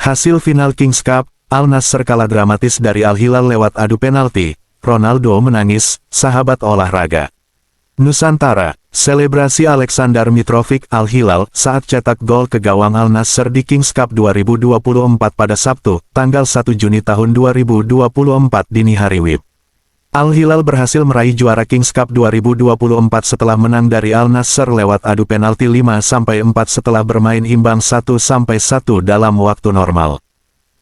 Hasil final Kings Cup, Al Nassr kalah dramatis dari Al Hilal lewat adu penalti. Ronaldo menangis, sahabat olahraga. Nusantara, selebrasi Aleksandar Mitrovic Al Hilal saat cetak gol ke gawang Al Nassr di Kings Cup 2024 pada Sabtu, tanggal 1 Juni tahun 2024 dini hari WIB. Al Hilal berhasil meraih juara Kings Cup 2024 setelah menang dari Al Nassr lewat adu penalti 5-4 setelah bermain imbang 1-1 dalam waktu normal.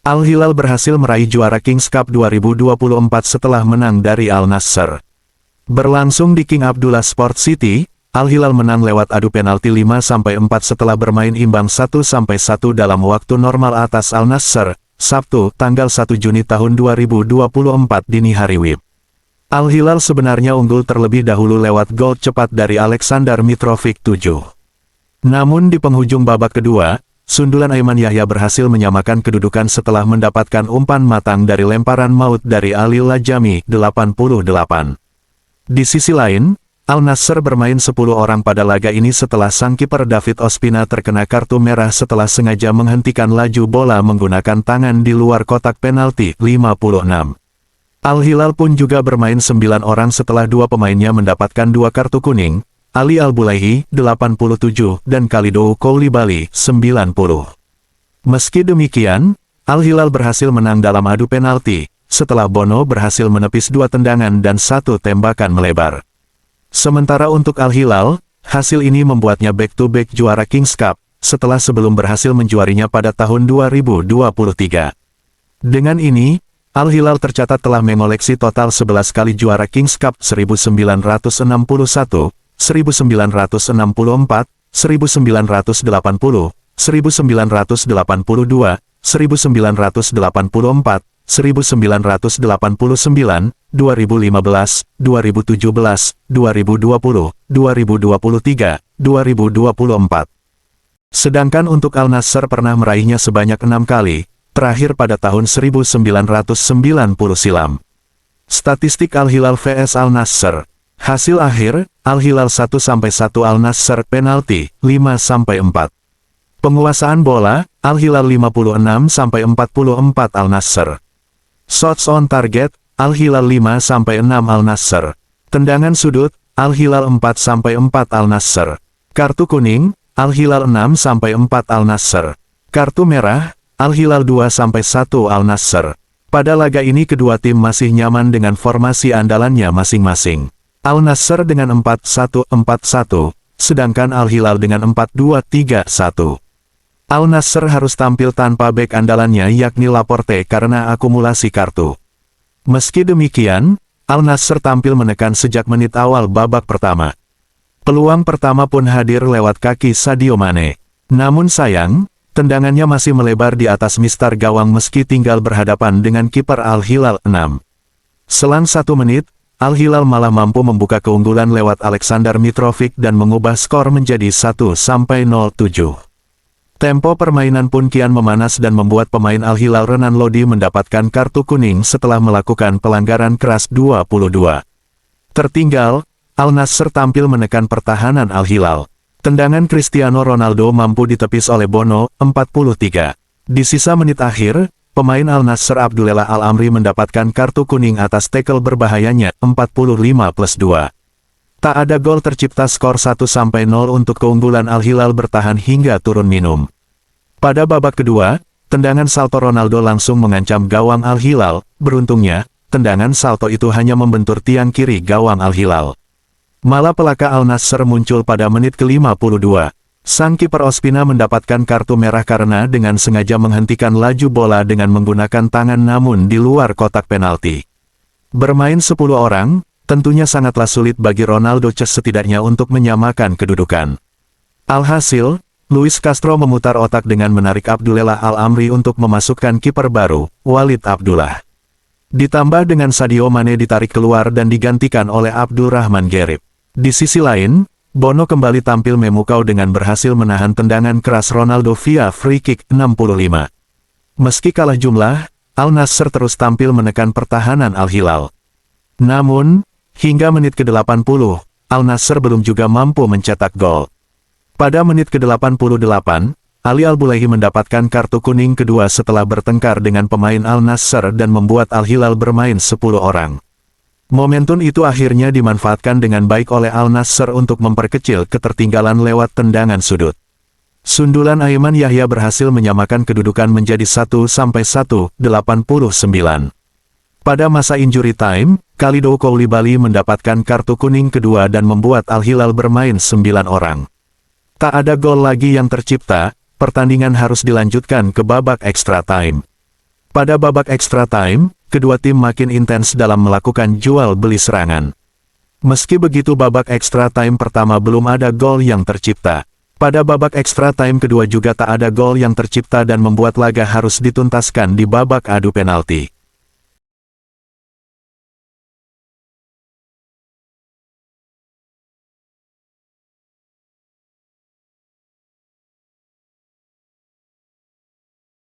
Al Hilal berhasil meraih juara Kings Cup 2024 setelah menang dari Al Nassr. Berlangsung di King Abdullah Sport City, Al Hilal menang lewat adu penalti 5-4 setelah bermain imbang 1-1 dalam waktu normal atas Al Nassr, Sabtu, tanggal 1 Juni tahun 2024 dini hari WIB. Al Hilal sebenarnya unggul terlebih dahulu lewat gol cepat dari Aleksandar Mitrovic 7. Namun di penghujung babak kedua, sundulan Aiman Yahya berhasil menyamakan kedudukan setelah mendapatkan umpan matang dari lemparan maut dari Ali Lajami, 88. Di sisi lain, Al Nassr bermain 10 orang pada laga ini setelah sang kiper David Ospina terkena kartu merah setelah sengaja menghentikan laju bola menggunakan tangan di luar kotak penalti, 56. Al Hilal pun juga bermain 9 orang setelah 2 pemainnya mendapatkan 2 kartu kuning, Ali Al-Bulaihi, 87, dan Kalidou Koulibaly, 90. Meski demikian, Al Hilal berhasil menang dalam adu penalti, setelah Bono berhasil menepis 2 tendangan dan 1 tembakan melebar. Sementara untuk Al Hilal, hasil ini membuatnya back-to-back juara Kings Cup, setelah sebelum berhasil menjuarinya pada tahun 2023. Dengan ini, Al Hilal tercatat telah mengoleksi total 11 kali juara Kings Cup 1961, 1964, 1980, 1982, 1984, 1989, 2015, 2017, 2020, 2023, 2024. Sedangkan untuk Al Nassr pernah meraihnya sebanyak 6 kali, terakhir pada tahun 1990 silam. Statistik Al Hilal vs Al Nassr. Hasil akhir, Al Hilal 1-1 Al Nassr penalti, 5-4. Penguasaan bola, Al Hilal 56-44 Al Nassr. Shots on target, Al Hilal 5-6 Al Nassr. Tendangan sudut, Al Hilal 4-4 Al Nassr. Kartu kuning, Al Hilal 6-4 Al Nassr. Kartu merah, Al Hilal 2-1 Al Nassr. Pada laga ini kedua tim masih nyaman dengan formasi andalannya masing-masing. Al Nassr dengan 4-1-4-1, sedangkan Al Hilal dengan 4-2-3-1. Al Nassr harus tampil tanpa bek andalannya yakni Laporte karena akumulasi kartu. Meski demikian, Al Nassr tampil menekan sejak menit awal babak pertama. Peluang pertama pun hadir lewat kaki Sadio Mane. Namun sayang, tendangannya masih melebar di atas mistar gawang meski tinggal berhadapan dengan kiper Al Hilal 6. Selang 1 menit, Al Hilal malah mampu membuka keunggulan lewat Aleksandar Mitrovic dan mengubah skor menjadi 1-07. Tempo permainan pun kian memanas dan membuat pemain Al Hilal Renan Lodi mendapatkan kartu kuning setelah melakukan pelanggaran keras 22. Tertinggal, Al Nassr tampil menekan pertahanan Al Hilal. Tendangan Cristiano Ronaldo mampu ditepis oleh Bono, 43. Di sisa menit akhir, pemain Al Nassr Abdullah Al-Amri mendapatkan kartu kuning atas tackle berbahayanya, 45+2. Tak ada gol tercipta, skor 1-0 untuk keunggulan Al Hilal bertahan hingga turun minum. Pada babak kedua, tendangan salto Ronaldo langsung mengancam gawang Al Hilal. Beruntungnya, tendangan salto itu hanya membentur tiang kiri gawang Al Hilal. Malapelaka Al Nassr muncul pada menit ke-52. Sang kiper Ospina mendapatkan kartu merah karena dengan sengaja menghentikan laju bola dengan menggunakan tangan namun di luar kotak penalti. Bermain 10 orang, tentunya sangatlah sulit bagi Ronaldo setidaknya untuk menyamakan kedudukan. Alhasil, Luis Castro memutar otak dengan menarik Abdullah Al-Amri untuk memasukkan kiper baru, Walid Abdullah. Ditambah dengan Sadio Mane ditarik keluar dan digantikan oleh Abdurrahman Gerib. Di sisi lain, Bono kembali tampil memukau dengan berhasil menahan tendangan keras Ronaldo via free kick 65. Meski kalah jumlah, Al Nassr terus tampil menekan pertahanan Al Hilal. Namun, hingga menit ke-80, Al Nassr belum juga mampu mencetak gol. Pada menit ke-88, Ali Al-Bulaihi mendapatkan kartu kuning kedua setelah bertengkar dengan pemain Al-Nassr dan membuat Al-Hilal bermain 10 orang. Momentum itu akhirnya dimanfaatkan dengan baik oleh Al-Nassr untuk memperkecil ketertinggalan lewat tendangan sudut. Sundulan Aiman Yahya berhasil menyamakan kedudukan menjadi 1-1, 89. Pada masa injury time, Kalidou Koulibaly mendapatkan kartu kuning kedua dan membuat Al-Hilal bermain 9 orang. Tak ada gol lagi yang tercipta, pertandingan harus dilanjutkan ke babak extra time. Pada babak extra time, kedua tim makin intens dalam melakukan jual beli serangan. Meski begitu babak extra time pertama belum ada gol yang tercipta. Pada babak extra time kedua juga tak ada gol yang tercipta dan membuat laga harus dituntaskan di babak adu penalti.